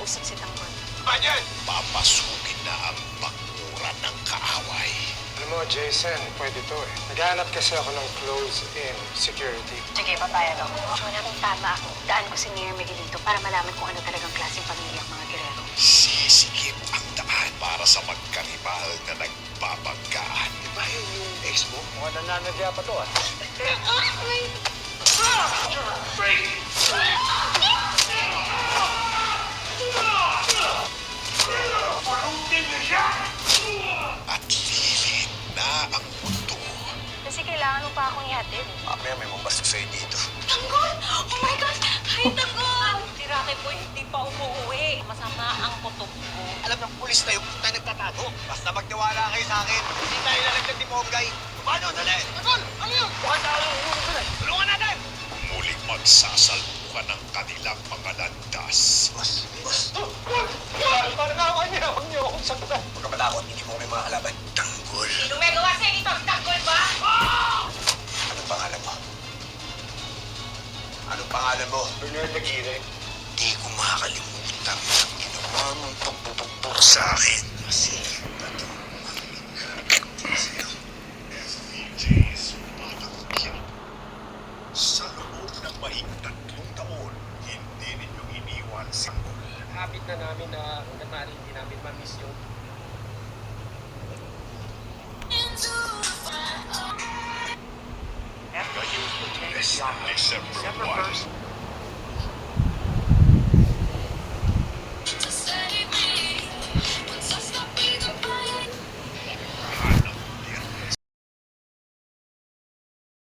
makausap si Tanggol. Ganyan! Papasukin na ang bakura ng kaaway. Alam mo, Jason, pwede to eh. Naghahanap kasi ako ng close-in security. Sige, papayag ako. Wala kung tama ako. Daan ko si Mayor Miguelito para malaman kung ano talagang klaseng pamilya ang mga Guerrero. Sisikip ang daan para sa magkaribal na nagbabanggaan. Diba yun yung ex mo? Mukhang nananadya pa to ah. At lilit na ang mundo. Kasi kailangan mo pa akong ihatid. Mamaya may mambastos sa'yo dito. Tanggol! Oh my God! Hi, Tanggol! Si Rocky po hindi pa umuwi. Masama ang kutob ko. Alam ng pulis na yung tayo nagtatago. Basta magtiwala kayo sa akin. Hindi tayo lalagdag ni Bonggay. Paano? Dali! Tagol! Ano yun? Bukan tayo! Tulungan natin! Muling magsasalpukan ng kanilang mga landas. Boss! Parang awan niya. Huwag niyo akong saktan. Huwag ka matakot. Hindi mo kami mga kalaban. Tanggol. Sino may gawa sa'yo dito? Tanggol ba? Anong pangalan mo? Anong pangalan mo? Bernard Aguirre. Di ko makakalimutan ang ginawa mong pagbubugbog sa akin. Kasi ito sa'yo. FPJ's Patangkya. Sa loob ng mahigit 3 taon, hindi ninyo iniwan si Tanggol. Habit na namin na hanggang maaari hindi namin ma-miss yung Ngayon, December 1,